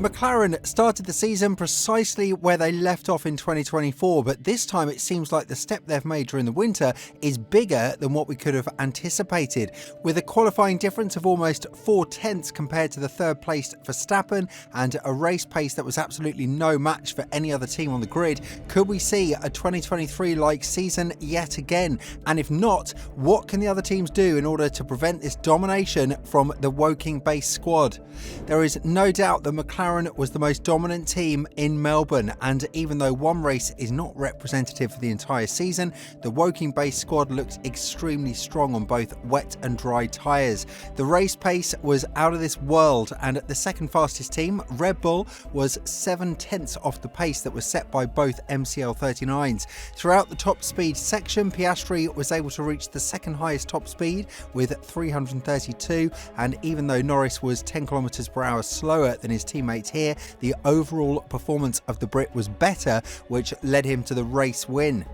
McLaren started the season precisely where they left off in 2024, but this time it seems like the step they've made during the winter is bigger than what we could have anticipated. With a qualifying difference of almost 4/10 compared to the third placed Verstappen and a race pace that was absolutely no match for any other team on the grid, could we see a 2023-like season yet again? And if not, what can the other teams do in order to prevent this domination from the Woking-based squad? There is no doubt that McLaren was the most dominant team in Melbourne, and even though one race is not representative for the entire season, the Woking-based squad looked extremely strong on both wet and dry tyres. The race pace was out of this world, and the second fastest team, Red Bull, was 7/10 off the pace that was set by both MCL39s. Throughout the top speed section, Piastri was able to reach the second highest top speed with 332, and even though Norris was 10 kilometers per hour slower than his teammate here, the overall performance of the Brit was better, which led him to the race win.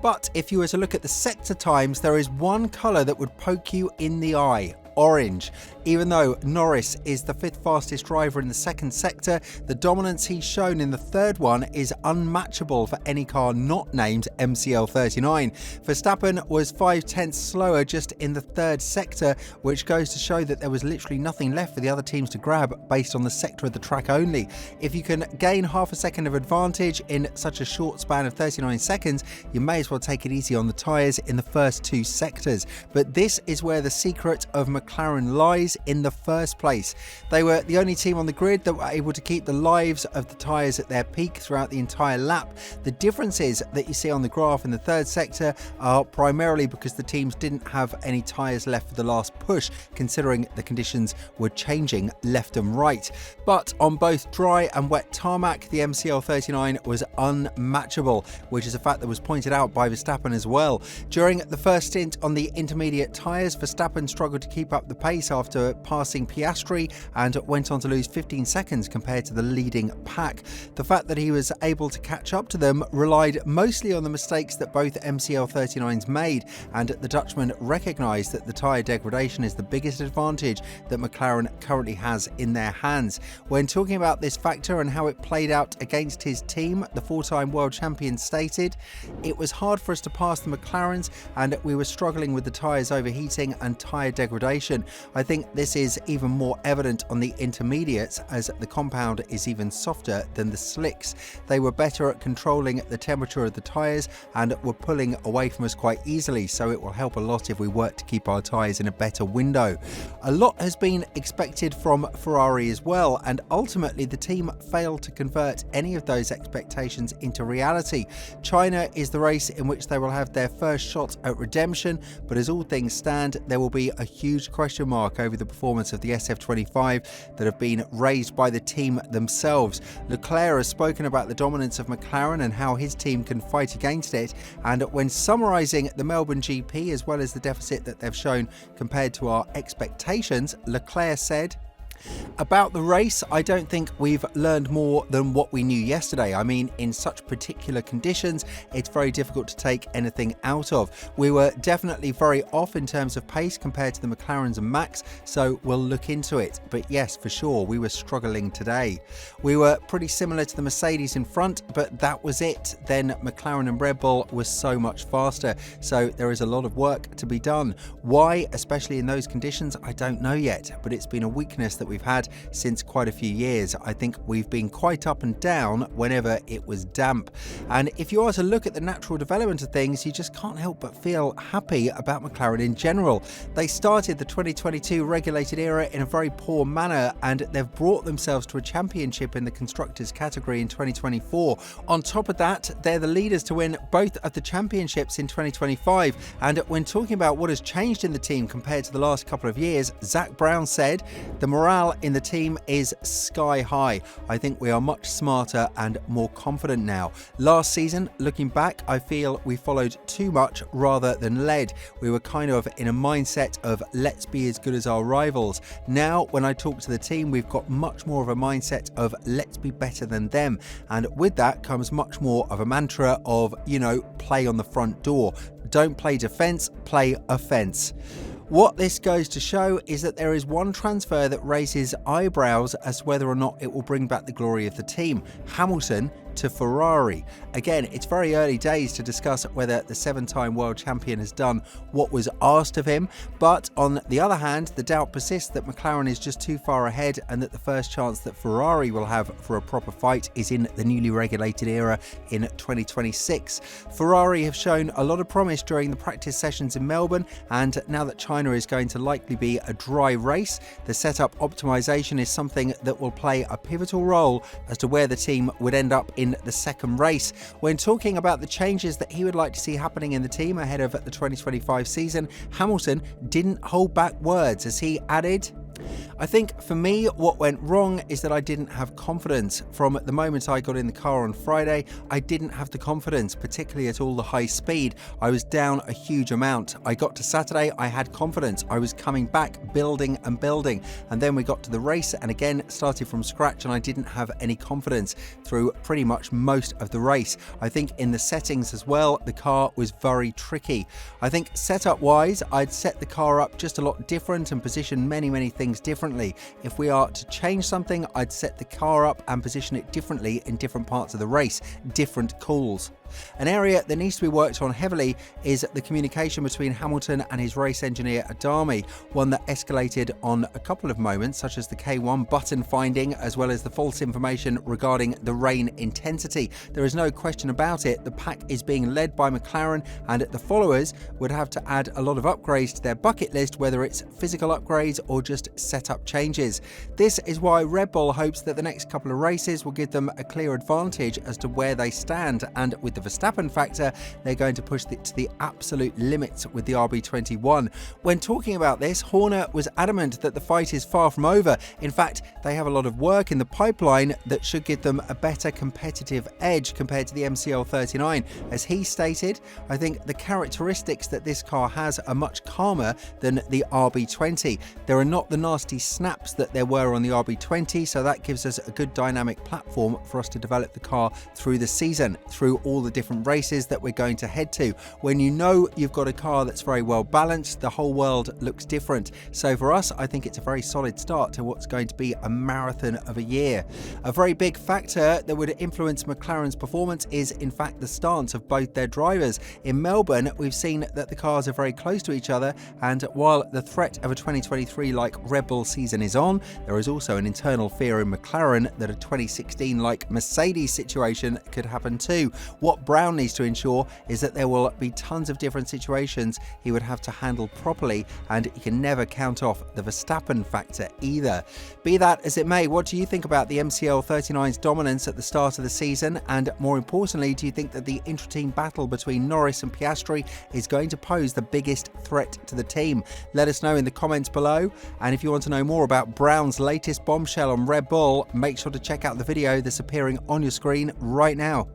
But if you were to look at the sector times, there is one colour that would poke you in the eye: orange. Even though Norris is the fifth fastest driver in the second sector, the dominance he's shown in the third one is unmatchable for any car not named MCL39. Verstappen was 5/10 slower just in the third sector, which goes to show that there was literally nothing left for the other teams to grab based on the sector of the track only. If you can gain half a second of advantage in such a short span of 39 seconds, you may as well take it easy on the tyres in the first two sectors. But this is where the secret of McLaren lies in the first place. They were the only team on the grid that were able to keep the lives of the tyres at their peak throughout the entire lap. The differences that you see on the graph in the third sector are primarily because the teams didn't have any tyres left for the last push, considering the conditions were changing left and right. But on both dry and wet tarmac, the MCL39 was unmatchable, which is a fact that was pointed out by Verstappen as well. During the first stint on the intermediate tyres, Verstappen struggled to keep up the pace after passing Piastri and went on to lose 15 seconds compared to the leading pack. The fact that he was able to catch up to them relied mostly on the mistakes that both MCL39s made, and the Dutchman recognised that the tyre degradation is the biggest advantage that McLaren currently has in their hands. When talking about this factor and how it played out against his team, the four-time world champion stated, "It was hard for us to pass the McLarens, and we were struggling with the tyres overheating and tyre degradation. I think this is even more evident on the intermediates, as the compound is even softer than the slicks. They were better at controlling the temperature of the tyres and were pulling away from us quite easily, so it will help a lot if we work to keep our tyres in a better window." A lot has been expected from Ferrari as well, and ultimately the team failed to convert any of those expectations into reality. China is the race in which they will have their first shot at redemption, but as all things stand, there will be a huge question mark over the performance of the SF25 that have been raised by the team themselves. Leclerc has spoken about the dominance of McLaren and how his team can fight against it, and when summarising the Melbourne GP as well as the deficit that they've shown compared to our expectations, Leclerc said, "About the race, I don't think we've learned more than what we knew yesterday. I mean, in such particular conditions, it's very difficult to take anything out of. We were definitely very off in terms of pace compared to the McLarens and Max, so we'll look into it. But yes, for sure, we were struggling today. We were pretty similar to the Mercedes in front, but that was it. Then McLaren and Red Bull was so much faster, so there is a lot of work to be done. Why, especially in those conditions, I don't know yet, but it's been a weakness that we've had since quite a few years. I think we've been quite up and down whenever it was damp." And if you are to look at the natural development of things, you just can't help but feel happy about McLaren in general. They started the 2022 regulated era in a very poor manner, and they've brought themselves to a championship in the constructors category in 2024. On top of that, they're the leaders to win both of the championships in 2025. And when talking about what has changed in the team compared to the last couple of years, Zak Brown said, "The morale in the team is sky high. I think we are much smarter and more confident now. Last season, looking back, I feel we followed too much rather than led. We were kind of in a mindset of let's be as good as our rivals. Now, when I talk to the team, we've got much more of a mindset of let's be better than them. And with that comes much more of a mantra of, play on the front door. Don't play defense, play offense." What this goes to show is that there is one transfer that raises eyebrows as to whether or not it will bring back the glory of the team: Hamilton to Ferrari. Again, it's very early days to discuss whether the 7-time world champion has done what was asked of him, but on the other hand, the doubt persists that McLaren is just too far ahead and that the first chance that Ferrari will have for a proper fight is in the newly regulated era in 2026. Ferrari have shown a lot of promise during the practice sessions in Melbourne, and now that China is going to likely be a dry race, the setup optimization is something that will play a pivotal role as to where the team would end up in the second race. When talking about the changes that he would like to see happening in the team ahead of the 2025 season, Hamilton didn't hold back words as he added, "I think for me what went wrong is that I didn't have confidence. From the moment I got in the car on Friday, I didn't have the confidence, particularly at all the high speed. I was down a huge amount. I got to Saturday, I had confidence. I was coming back, building and building. And then we got to the race and again started from scratch and I didn't have any confidence through pretty much most of the race. I think in the settings as well, the car was very tricky. I think setup wise, I'd set the car up just a lot different and position many things differently. If we are to change something, I'd set the car up and position it differently in different parts of the race, different calls." An area that needs to be worked on heavily is the communication between Hamilton and his race engineer Adami, one that escalated on a couple of moments, such as the K1 button finding, as well as the false information regarding the rain intensity. There is no question about it, the pack is being led by McLaren, and the followers would have to add a lot of upgrades to their bucket list, whether it's physical upgrades or just setup changes. This is why Red Bull hopes that the next couple of races will give them a clear advantage as to where they stand, and with the Verstappen factor, they're going to push it to the absolute limits with the RB21. When talking about this, Horner was adamant that the fight is far from over. In fact, they have a lot of work in the pipeline that should give them a better competitive edge compared to the MCL39. As he stated, "I think the characteristics that this car has are much calmer than the RB20. There are not the nasty snaps that there were on the RB20, so that gives us a good dynamic platform for us to develop the car through the season, through all the different races that we're going to head to. When you know you've got a car that's very well balanced, the whole world looks different. So for us, I think it's a very solid start to what's going to be a marathon of a year." A very big factor that would influence McLaren's performance is in fact the stance of both their drivers. In Melbourne, we've seen that the cars are very close to each other, and while the threat of a 2023-like Red Bull season is on, there is also an internal fear in McLaren that a 2016-like Mercedes situation could happen too. What Brown needs to ensure is that there will be tons of different situations he would have to handle properly, and he can never count off the Verstappen factor either. Be that as it may, what do you think about the MCL39's dominance at the start of the season? And more importantly, do you think that the intra-team battle between Norris and Piastri is going to pose the biggest threat to the team? Let us know in the comments below. And if you want to know more about Brown's latest bombshell on Red Bull, make sure to check out the video that's appearing on your screen right now.